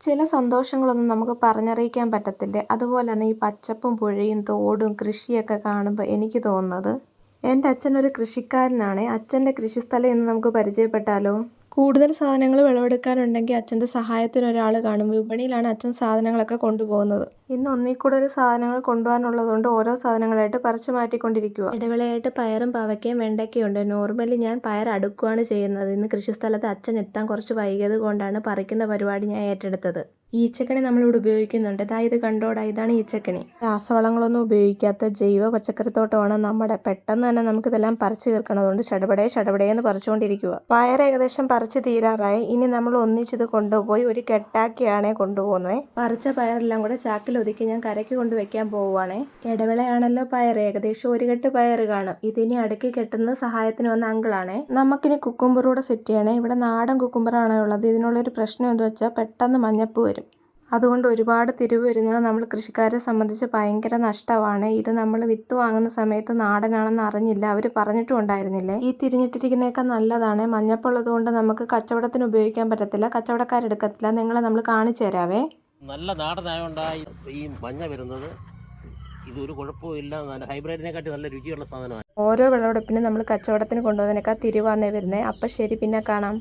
ചില സന്തോഷങ്ങളൊന്നും നമുക്ക് പറഞ്ഞറിയിക്കാൻ പറ്റത്തില്ലേ. അതുപോലെ തന്നെ ഈ പച്ചപ്പും പുഴയും തോടും കൃഷിയൊക്കെ കാണുമ്പോൾ എനിക്ക് തോന്നുന്നത് എൻ്റെ അച്ഛനൊരു കൃഷിക്കാരനാണ്. അച്ഛൻ്റെ കൃഷിസ്ഥലം ഇന്ന് നമുക്ക് പരിചയപ്പെട്ടാലോ. കൂടുതൽ സാധനങ്ങൾ വിളവെടുക്കാനുണ്ടെങ്കിൽ അച്ഛൻ്റെ സഹായത്തിന് ഒരാൾ കാണും. വിപണിയിലാണ് അച്ഛൻ സാധനങ്ങളൊക്കെ കൊണ്ടുപോകുന്നത്. ഇന്ന് ഒന്നിൽ കൂടുതൽ സാധനങ്ങൾ കൊണ്ടുപോകാനുള്ളതുകൊണ്ട് ഓരോ സാധനങ്ങളായിട്ട് പറിച്ചു മാറ്റിക്കൊണ്ടിരിക്കുക. ഇടവേളയായിട്ട് പയറും പാവയ്ക്കയും വെണ്ടയ്ക്കയും ഉണ്ട്. നോർമലി ഞാൻ പയർ അടുക്കുകയാണ് ചെയ്യുന്നത്. ഇന്ന് കൃഷിസ്ഥലത്ത് അച്ഛൻ എത്താൻ കുറച്ച് വൈകിയത് കൊണ്ടാണ് പറിക്കുന്ന പരിപാടി ഞാൻ ഏറ്റെടുത്തത്. ഈച്ചക്കണി നമ്മളിവിടെ ഉപയോഗിക്കുന്നുണ്ട്. ഇത് കണ്ടോടാ, ഇതാണ് ഈച്ചക്കണി. രാസവളങ്ങളൊന്നും ഉപയോഗിക്കാത്ത ജൈവ പച്ചക്കറിത്തോട്ടമാണ് നമ്മുടെ. പെട്ടെന്ന് തന്നെ നമുക്കിതെല്ലാം പറിച്ചു തീർക്കണതുകൊണ്ട് ഷടപടേന്ന് പറിച്ചുകൊണ്ടിരിക്കുക. പയർ ഏകദേശം പറിച്ചു തീരാറായി. ഇനി നമ്മൾ ഒന്നിച്ചിത് കൊണ്ടുപോയി ഒരു കെട്ടാക്കിയാണേ കൊണ്ടുപോകുന്നത്. പറിച്ച പയറെല്ലാം കൂടെ ചാക്കിൽ ഒതുക്കി ഞാൻ കരയ്ക്ക് കൊണ്ടുവയ്ക്കാൻ പോവുകയാണേ. ഇടവേളയാണല്ലോ പയർ, ഏകദേശം ഒരു കെട്ട് പയർ കാണും. ഇതിനി അടുക്കി കെട്ടുന്നത് സഹായത്തിന് വന്ന അങ്കിളാണേ. നമുക്കിനി കുക്കുംബറൂടെ സെറ്റ് ചെയ്യണേ. ഇവിടെ നാടൻ കുക്കുംബറാണ് ഉള്ളത്. ഇതിനുള്ളൊരു പ്രശ്നം എന്താ വെച്ചാൽ പെട്ടെന്ന് മഞ്ഞപ്പ് വരും. അതുകൊണ്ട് ഒരുപാട് തിരിവ് വരുന്നത് നമ്മൾ കൃഷിക്കാരെ സംബന്ധിച്ച് ഭയങ്കര നഷ്ടമാണ്. ഇത് നമ്മൾ വിത്ത് വാങ്ങുന്ന സമയത്ത് നാടനാണെന്ന് അറിഞ്ഞില്ല, അവർ പറഞ്ഞിട്ടും ഉണ്ടായിരുന്നില്ലേ. ഈ തിരിഞ്ഞിട്ടിരിക്കുന്നതൊക്കെ നല്ലതാണ്. മഞ്ഞപ്പുള്ളത് കൊണ്ട് നമുക്ക് കച്ചവടത്തിന് ഉപയോഗിക്കാൻ പറ്റത്തില്ല, കച്ചവടക്കാരെടുക്കത്തില്ല. നിങ്ങളെ നമ്മൾ കാണിച്ചു തരാവേ. നല്ല നാടനായോണ്ടായി ഈ മഞ്ഞ വരുന്നത്. ഇതൊരു കുഴപ്പമില്ല, ഹൈബ്രിഡിനെക്കാട്ടി നല്ല രുചിയുള്ള സാധനമാണ്. ഓരോ വിളവെടുപ്പിനും നമ്മൾ കച്ചവടത്തിന് കൊണ്ടുപോകുന്നതിനേക്കാൾ തിരിവാന്നേ വരുന്നത്. അപ്പം ശരി, പിന്നെ കാണാം.